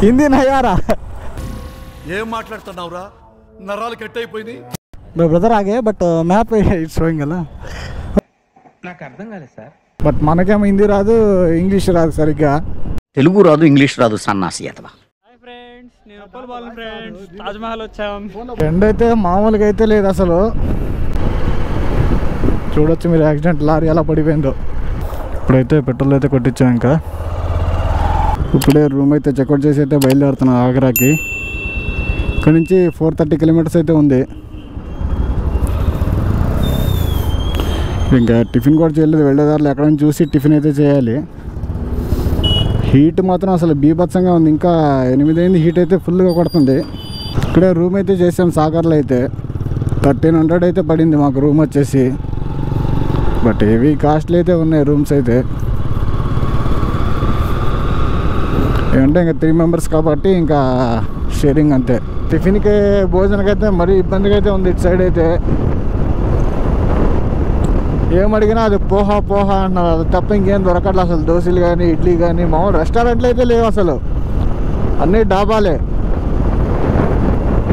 हिंदी नहीं आ रहा। ఏం మాట్లాడుతున్నావురా? నరాలు కట్ అయిపోయింది. मेरे ब्रदर आ गए बट मैप इट्स शोइंग అలా నాకు అర్థం కాలేదు సార్. బట్ మనకేమో హిందీ రాదు, ఇంగ్లీష్ రాదు సరిగ్గా. తెలుగు రాదు, ఇంగ్లీష్ రాదు, సన్నాసి అతవా. హాయ్ ఫ్రెండ్స్, నేను ఉప్పల్ బాల్ ఫ్రెండ్స్, తాజ్ మహల్ వచ్చాం. ఎండ్ అయితే మామూలుగా అయితే లేదు అసలు. చూడొచ్చు మీరు యాక్సిడెంట్, లారీ ఎలా పడిపోయిందో. ఇప్పుడైతే పెట్రోల్ అయితే కొట్టించాం. ఇంకా ఇప్పుడే రూమ్ అయితే చెక్అవుట్ చేసి అయితే బయలుదేరుతున్నాం ఆగ్రాకి. ఇక్కడ నుంచి 430 కిలోమీటర్స్ అయితే ఉంది. ఇంకా టిఫిన్ కూడా చేయలేదు, వెళ్ళేదారులు ఎక్కడ నుంచి చూసి టిఫిన్ అయితే చేయాలి. హీట్ మాత్రం అసలు బీభత్సంగా ఉంది. ఇంకా 8 అయింది, హీట్ అయితే ఫుల్గా కొడుతుంది. ఇక్కడే రూమ్ అయితే చేసాం సాగర్లో. అయితే 1300 అయితే పడింది మాకు రూమ్ వచ్చేసి. బట్ హెవీ కాస్ట్లీ అయితే ఉన్నాయి రూమ్స్ అయితే. ఏమంటే ఇంకా 3 మెంబర్స్ కాబట్టి ఇంకా షేరింగ్ అంతే. టిఫిన్కి భోజనకి అయితే మరీ ఇబ్బందిగా అయితే ఉంది. ఇటు సైడ్ అయితే ఏమడిగినా అది పోహా పోహా అంటున్నారు. అది తప్ప ఇంకేం దొరకట్లేదు అసలు. దోశలు కానీ ఇడ్లీ కానీ మామూలు రెస్టారెంట్లు అయితే లేవు అసలు, అన్నీ డాబాలే.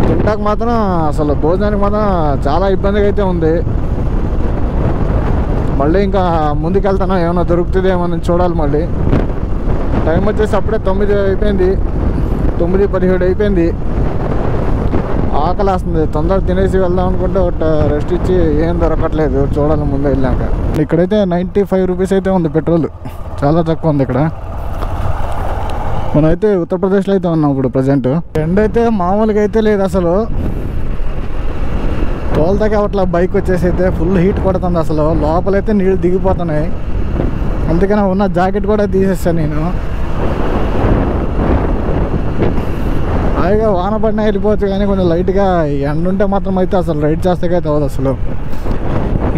తింటాక మాత్రం అసలు భోజనానికి మాత్రం చాలా ఇబ్బందిగా అయితే ఉంది. మళ్ళీ ఇంకా ముందుకెళ్తాను, ఏమైనా దొరుకుతుందేమో అని చూడాలి. మళ్ళీ టైం వచ్చేసి అప్పుడే 9 అయిపోయింది, 9:17 అయిపోయింది. ఆకలి వస్తుంది, తొందరగా తినేసి వెళ్దాం అనుకుంటే ఒక రెస్ట్ ఇచ్చి ఏం దొరకట్లేదు. చూడాలి ముందు వెళ్ళాక. ఇక్కడైతే 95 రూపీస్ అయితే ఉంది పెట్రోల్, చాలా తక్కువ ఉంది ఇక్కడ. మనమైతే ఉత్తరప్రదేశ్లో అయితే ఉన్నాం ఇప్పుడు ప్రజెంట్. ఎండ్ అయితే మామూలుగా అయితే లేదు అసలు. తోలుతాకి అట్లా బైక్ వచ్చేసి అయితే ఫుల్ హీట్ కొడుతుంది అసలు. లోపలైతే నీళ్ళు దిగిపోతున్నాయి. అందుకనే ఉన్న జాకెట్ కూడా తీసేస్తాను నేను. హాయిగా వాన పడినా వెళ్ళిపోవచ్చు, కానీ కొంచెం లైట్గా ఎండ ఉంటే మాత్రం అయితే అసలు రైడ్ చేస్తాకైతే అవ్వదు అసలు.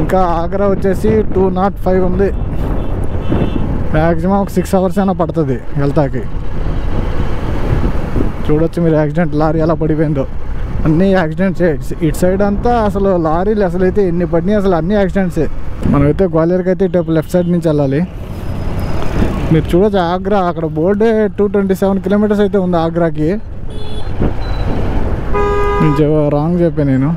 ఇంకా ఆగ్రా వచ్చేసి 205 ఉంది. మ్యాక్సిమం ఒక 6 అవర్స్ అయినా పడుతుంది వెళ్తాకి. చూడొచ్చు మీరు యాక్సిడెంట్, లారీ ఎలా పడిపోయిందో. అన్నీ యాక్సిడెంట్సే ఇటు సైడ్ అంతా. అసలు లారీలు అసలు అయితే ఎన్ని పడినాయి అసలు, అన్నీ యాక్సిడెంట్సే. మనమైతే గ్వాలియర్కి అయితే ఇటు లెఫ్ట్ సైడ్ నుంచి వెళ్ళాలి. మీరు చూడొచ్చు ఆగ్రా, అక్కడ బోర్డే 227 కిలోమీటర్స్ అయితే ఉంది ఆగ్రాకి. నేను రాంగ్ చెప్పాను నేను.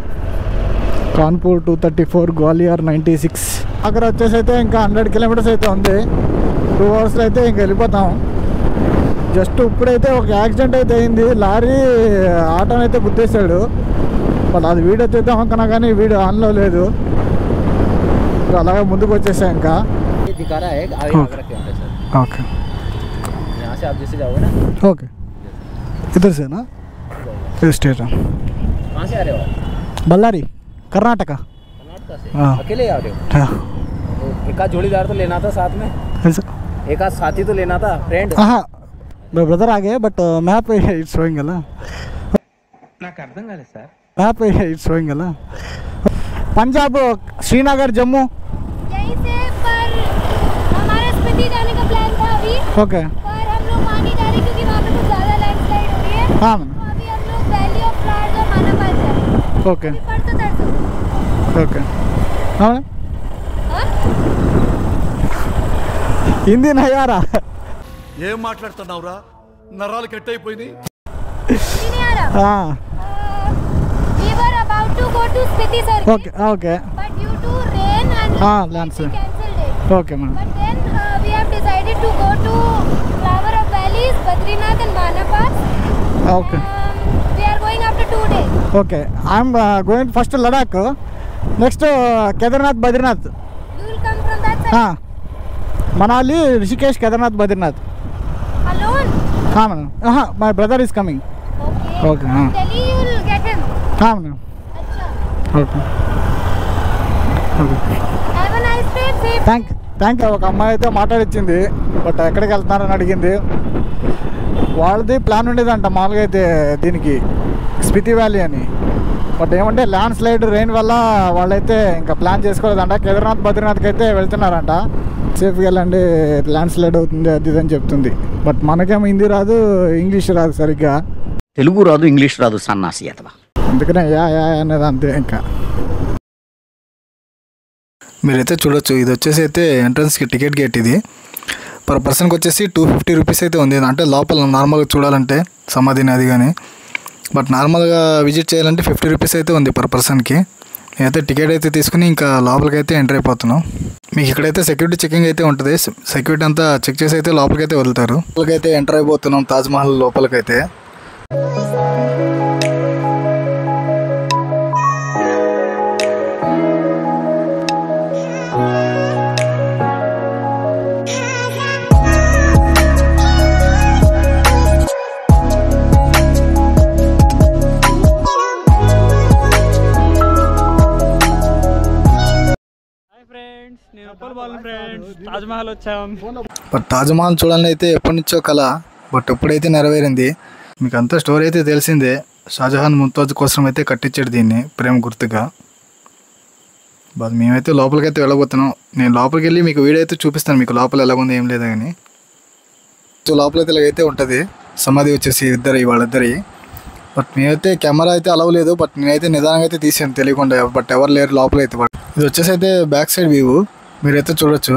కాన్పూర్ 234, గ్వాలియర్ 96. ఆగ్రా వచ్చేసి అయితే ఇంకా 100 కిలోమీటర్స్ అయితే ఉంది. 2 అవర్స్లో అయితే ఇంక వెళ్ళిపోతాం. జస్ట్ ఇప్పుడైతే ఒక యాక్సిడెంట్ అయితే అయింది. లారీ ఆటోని అయితే గుద్దేశాడు. బట్ అది వీడియో తీద్దాం అనుకున్నా కానీ వీడియో ఆన్లో లేదు. అలాగే ముందుకు వచ్చేసాం ఇంకా. ఓకే ఓకే इधर से ना स्टेट कहाँ से आ रहे हो? बल्लारी, कर्नाटका। कर्नाटका से? हाँ। अकेले आ रहे हो? हाँ। एक आध जोड़ीदार तो लेना था साथ में, ऐसा एक आध साथी तो लेना था, फ्रेंड। हाँ मेरे ब्रदर आ गए बट मैप इट्स शोइंग अला. నాకు అర్థం కాలేదు సార్. मैप इट्स शोइंग अला. पंजाब, श्रीनगर, जम्मू. यहीं से पर हमारा स्पीति जाने का प्लान था अभी, ओके. पर हम लोग वहाँ नहीं जा रहे क्योंकि वहाँ पे कुछ ज़्यादा लैंडस्लाइड हो रही है. हाँ तो अभी हम लोग वैली ऑफ फ्लावर्स और मानापाल जा रहे हैं. ओके अभी परसों तरसों. ओके. हाँ हाँ? हिंदी नहीं आ रहा. ఏం మాట్లాడుతున్నావురా? నరాలు కట్ అయిపోయింది. हिंदी नहीं आ रहा. हाँ We were about to go to Spiti circuit, okay okay. but due to rain and हाँ, we landslide. cancelled it. Okay ma'am. But then we have decided to go to Flower of Valleys, Badrinath and Manapal. Okay We are going after 2 days. Okay. I am going first Ladakh, next Kedarnath, Badrinath. You will come from that side. हाँ Manali, Rishikesh, Kedarnath, Badrinath. Alone? हाँ madam. हाँ my brother is coming. Okay. Okay, हाँ. Delhi you will get him. हाँ madam. अच्छा. Okay okay. Have a nice day. Safe. Thank you. ఒక అమ్మాయి అయితే మాట్లాడిచ్చింది, but ఎక్కడికి వెళ్తున్నారని అడిగింది. వాళ్ళది ప్లాన్ ఉండేదంట మామూలుగా అయితే దీనికి స్పితి వ్యాలీ అని. బట్ ఏమంటే ల్యాండ్ స్లైడ్ రెయిన్ వల్ల వాళ్ళైతే ఇంకా ప్లాన్ చేసుకోలేదంట. కేదార్నాథ్, బద్రీనాథ్కి అయితే వెళ్తున్నారంట. సేఫ్గా వెళ్ళండి, ల్యాండ్ స్లైడ్ అవుతుంది అది ఇది అని చెప్తుంది. బట్ మనకేమో హిందీ రాదు, ఇంగ్లీష్ రాదు సరిగ్గా. తెలుగు రాదు, ఇంగ్లీష్ రాదు, సన్నాసి అతవా. అందుకనే యా యా అనేది అంతే. ఇంకా మీరైతే చూడొచ్చు, ఇది వచ్చేసి అయితే ఎంట్రన్స్కి టికెట్ గేట్. ఇది పర్ పర్సన్కి వచ్చేసి 250 రూపీస్ అయితే ఉంది. అంటే లోపల నార్మల్గా చూడాలంటే సమాధిని అది కానీ. బట్ నార్మల్గా విజిట్ చేయాలంటే 50 రూపీస్ అయితే ఉంది పర్ పర్సన్కి. నేనైతే టికెట్ అయితే తీసుకుని ఇంకా లోపలికి అయితే ఎంటర్ అయిపోతున్నాం. మీకు ఇక్కడైతే సెక్యూరిటీ చెకింగ్ అయితే ఉంటుంది. సెక్యూరిటీ అంతా చెక్ చేసి అయితే లోపలికి అయితే వదులుతారు. లోపలికైతే ఎంటర్ అయిపోతున్నాం తాజ్మహల్ లోపలికైతే. నేను అప్పల్ బాలు ఫ్రెండ్స్, తాజ్మహల్ వచ్చాం. బట్ తాజ్మహల్ చూడాలని అయితే ఎప్పటి నుంచో కల, బట్ ఇప్పుడైతే నెరవేరింది. మీకు అంతా స్టోరీ అయితే తెలిసిందే. షాజహాన్ ముంతాజ్ కోసం అయితే కట్టించాడు దీన్ని ప్రేమ గుర్తుగా. బట్ మేమైతే లోపలికైతే వెళ్ళబోతున్నాం. నేను లోపలికి వెళ్ళి మీకు వీడియో అయితే చూపిస్తాను, మీకు లోపల ఎలాగుంది ఏం లేదా కానీ. సో లోపలైతే ఇలాగైతే ఉంటుంది సమాధి వచ్చేసి వాళ్ళిద్దరి. బట్ మేమైతే కెమెరా అయితే అలవ్ లేదు. బట్ నేనైతే నిదానంగా అయితే తీసాను తెలియకుండా. బట్ ఎవరు లేరు లోపలైతే. బట్ ఇది వచ్చేసి అయితే బ్యాక్ సైడ్ వ్యూ మీరైతే చూడొచ్చు.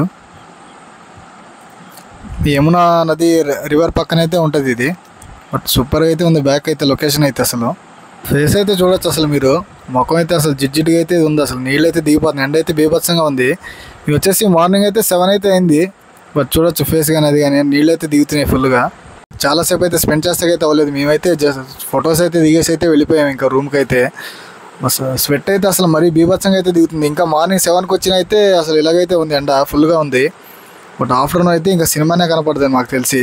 ఈ యమునా నది రివర్ పక్కనైతే ఉంటుంది ఇది. బట్ సూపర్గా అయితే ఉంది బ్యాక్ అయితే లొకేషన్ అయితే. అసలు ఫేస్ అయితే చూడొచ్చు. అసలు మీరు ముఖం అయితే అసలు జిడ్జిడ్గా అయితే ఉంది. అసలు నీళ్ళు అయితే దిగిపోతుంది. ఎండ అయితే బీభత్సంగా ఉంది. ఇది వచ్చేసి మార్నింగ్ అయితే 7 అయితే అయింది. బట్ చూడొచ్చు ఫేస్ కానీ అది కానీ నీళ్ళు అయితే దిగుతున్నాయి ఫుల్గా. చాలాసేపు అయితే స్పెండ్ చేస్తాకైతే అవ్వలేదు. మేమైతే జస్ట్ ఫొటోస్ అయితే దిగేసి అయితే వెళ్ళిపోయాం ఇంకా రూమ్కి అయితే. బస్ స్వెట్ అయితే అసలు మరీ బీభత్సంగా అయితే దిగుతుంది. ఇంకా మార్నింగ్ 7కి వచ్చిన అయితే అసలు ఇలాగైతే ఉంది, ఎండ ఫుల్గా ఉంది. బట్ ఆఫ్టర్నూన్ అయితే ఇంకా సినిమానే కనపడుతుంది మాకు తెలిసి.